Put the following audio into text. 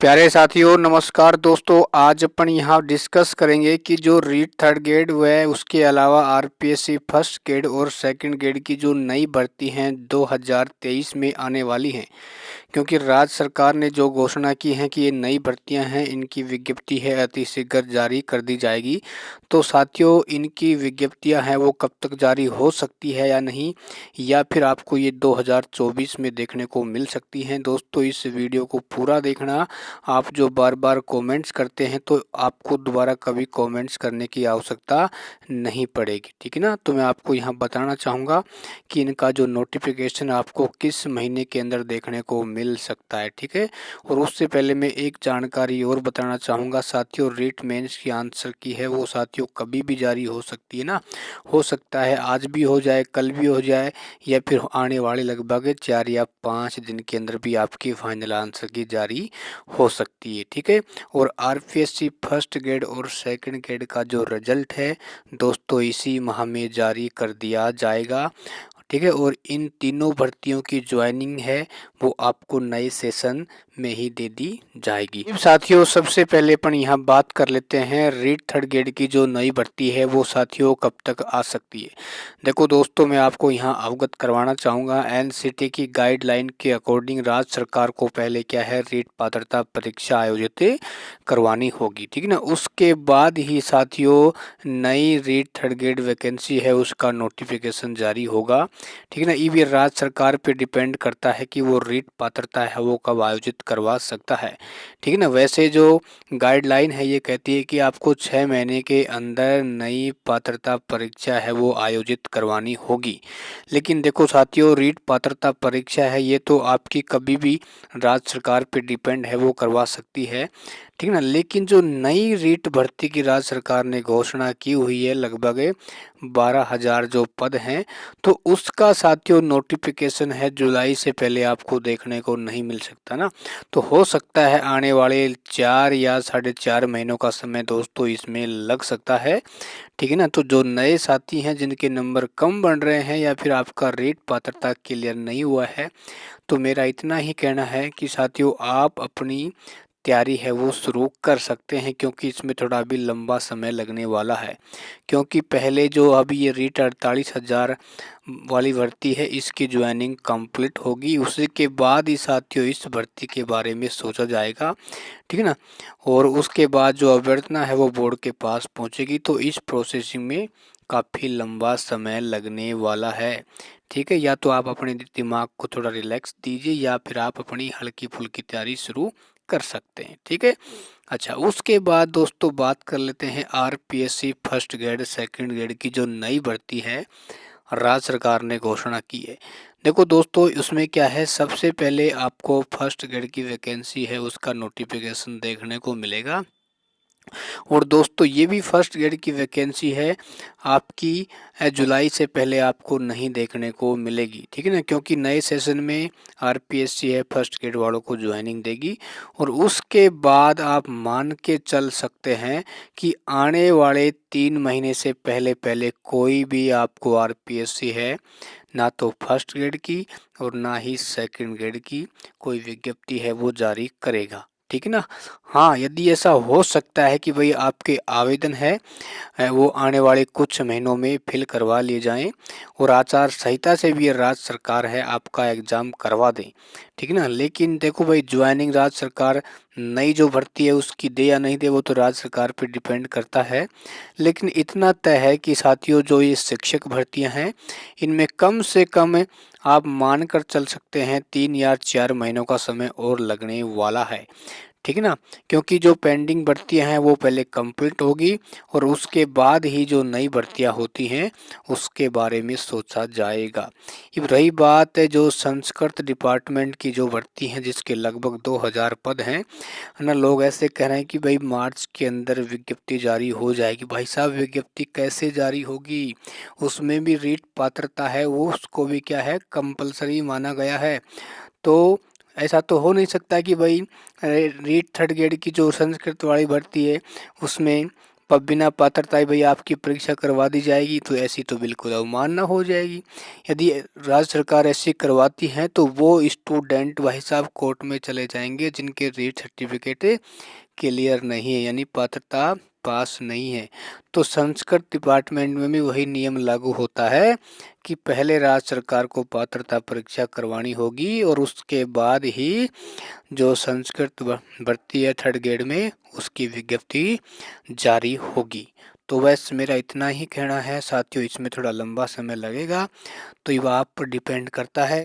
प्यारे साथियों नमस्कार दोस्तों। आज अपन यहाँ डिस्कस करेंगे कि जो रीट थर्ड ग्रेड व उसके अलावा आरपीएससी फर्स्ट ग्रेड और सेकंड ग्रेड की जो नई भर्ती हैं 2023 में आने वाली हैं, क्योंकि राज्य सरकार ने जो घोषणा की है कि ये नई भर्तियां हैं, इनकी विज्ञप्ति है अतिशीघ्र जारी कर दी जाएगी। तो साथियों, इनकी विज्ञप्तियां हैं वो कब तक जारी हो सकती है या नहीं, या फिर आपको ये 2024 में देखने को मिल सकती हैं। दोस्तों, इस वीडियो को पूरा देखना। आप जो बार बार कमेंट्स करते हैं तो आपको दोबारा कभी कमेंट्स करने की आवश्यकता नहीं पड़ेगी, ठीक है ना। तो मैं आपको यहाँ बताना चाहूँगा कि इनका जो नोटिफिकेशन आपको किस महीने के अंदर देखने को मिल सकता है, ठीक है। और उससे पहले मैं एक जानकारी और बताना चाहूँगा साथियों, रीट मेंस की आंसर की है वो साथियों कभी भी जारी हो सकती है ना। हो सकता है आज भी हो जाए, कल भी हो जाए, या फिर आने वाले लगभग 4 या 5 दिन के अंदर भी आपकी फाइनल आंसर की जारी हो सकती है, ठीक है। और आरपीएससी फर्स्ट ग्रेड और सेकंड ग्रेड का जो रिजल्ट है दोस्तों इसी माह में जारी कर दिया जाएगा, ठीक है। और इन तीनों भर्तियों की ज्वाइनिंग है वो आपको नए सेशन में ही दे दी जाएगी। अब साथियों, सबसे पहले अपन यहाँ बात कर लेते हैं रीट थर्ड ग्रेड की जो नई भर्ती है वो साथियों कब तक आ सकती है। देखो दोस्तों, मैं आपको यहाँ अवगत करवाना चाहूँगा, एनसीटी की गाइडलाइन के अकॉर्डिंग राज्य सरकार को पहले क्या है रीट पात्रता परीक्षा आयोजित करवानी होगी, ठीक है ना। उसके बाद ही साथियों नई रीट थर्ड ग्रेड वैकेंसी है उसका नोटिफिकेशन जारी होगा, ठीक है ना। ये भी राज्य सरकार पे डिपेंड करता है कि वो रीट पात्रता है वो कब आयोजित करवा सकता है, ठीक है ना। वैसे जो गाइडलाइन है ये कहती है कि आपको 6 महीने के अंदर नई पात्रता परीक्षा है वो आयोजित करवानी होगी। लेकिन देखो साथियों, रीट पात्रता परीक्षा है ये तो आपकी कभी भी राज्य सरकार पे डिपेंड है वो करवा सकती है, ठीक है ना। लेकिन जो नई रीट भर्ती की राज्य सरकार ने घोषणा की हुई है लगभग 12,000 जो पद हैं, तो उसका साथियों नोटिफिकेशन है जुलाई से पहले आपको देखने को नहीं मिल सकता ना। तो हो सकता है आने वाले 4 या 4.5 महीनों का समय दोस्तों इसमें लग सकता है, ठीक है ना। तो जो नए साथी हैं जिनके नंबर कम बन रहे हैं या फिर आपका रेट पात्रता क्लियर नहीं हुआ है, तो मेरा इतना ही कहना है कि साथियों आप अपनी तैयारी है वो शुरू कर सकते हैं, क्योंकि इसमें थोड़ा अभी लंबा समय लगने वाला है। क्योंकि पहले जो अभी ये रीट 48,000 वाली भर्ती है इसकी ज्वाइनिंग कंप्लीट होगी, उसी के बाद ही साथियों इस भर्ती के बारे में सोचा जाएगा, ठीक है ना। और उसके बाद जो अभ्यर्थना है वो बोर्ड के पास पहुंचेगी, तो इस प्रोसेसिंग में काफ़ी लंबा समय लगने वाला है, ठीक है। या तो आप अपने दिमाग को थोड़ा रिलैक्स दीजिए या फिर आप अपनी हल्की फुल्की तैयारी शुरू कर सकते हैं, ठीक है। अच्छा, उसके बाद दोस्तों बात कर लेते हैं RPSC first grade second grade की जो नई भर्ती है राज्य सरकार ने घोषणा की है। देखो दोस्तों, उसमें क्या है, सबसे पहले आपको फर्स्ट ग्रेड की वैकेंसी है उसका नोटिफिकेशन देखने को मिलेगा। और दोस्तों ये भी फर्स्ट ग्रेड की वैकेंसी है आपकी जुलाई से पहले आपको नहीं देखने को मिलेगी, ठीक है ना। क्योंकि नए सेशन में आरपीएससी है फर्स्ट ग्रेड वालों को ज्वाइनिंग देगी। और उसके बाद आप मान के चल सकते हैं कि आने वाले 3 महीने से पहले पहले कोई भी आपको आरपीएससी है ना तो फर्स्ट ग्रेड की और ना ही सेकंड ग्रेड की कोई विज्ञप्ति है वो जारी करेगा, ठीक है ना। हाँ, यदि ऐसा हो सकता है कि भाई आपके आवेदन है वो आने वाले कुछ महीनों में फिल करवा लिए जाएं और आचार संहिता से भी ये राज्य सरकार है आपका एग्ज़ाम करवा दें, ठीक है ना। लेकिन देखो भाई, ज्वाइनिंग राज्य सरकार नई जो भर्ती है उसकी दे या नहीं दे वो तो राज्य सरकार पर डिपेंड करता है। लेकिन इतना तय है कि साथियों जो ये शिक्षक भर्तियां हैं इनमें कम से कम आप मान कर चल सकते हैं 3 या 4 महीनों का समय और लगने वाला है, ठीक है ना। क्योंकि जो पेंडिंग भर्तियां हैं वो पहले कंप्लीट होगी और उसके बाद ही जो नई भर्तियां होती हैं उसके बारे में सोचा जाएगा। अब रही बात है जो संस्कृत डिपार्टमेंट की जो भर्ती है जिसके लगभग 2,000 पद हैं, है ना। लोग ऐसे कह रहे हैं कि भाई मार्च के अंदर विज्ञप्ति जारी हो जाएगी। भाई साहब, विज्ञप्ति कैसे जारी होगी, उसमें भी रीट पात्रता है वो उसको भी क्या है कंपलसरी माना गया है। तो ऐसा तो हो नहीं सकता कि भाई रीट थर्ड ग्रेड की जो संस्कृत वाली भर्ती है उसमें बिना पात्रता भाई आपकी परीक्षा करवा दी जाएगी, तो ऐसी तो बिल्कुल अवमानना हो जाएगी। यदि राज्य सरकार ऐसी करवाती है तो वो स्टूडेंट भाई साहब कोर्ट में चले जाएंगे जिनके रीट सर्टिफिकेट क्लियर नहीं है, यानी पात्रता पास नहीं है। तो संस्कृत डिपार्टमेंट में भी वही नियम लागू होता है कि पहले राज्य सरकार को पात्रता परीक्षा करवानी होगी और उसके बाद ही जो संस्कृत भर्ती है थर्ड ग्रेड में उसकी विज्ञप्ति जारी होगी। तो वैसे मेरा इतना ही कहना है साथियों, इसमें थोड़ा लंबा समय लगेगा, तो ये आप पर डिपेंड करता है।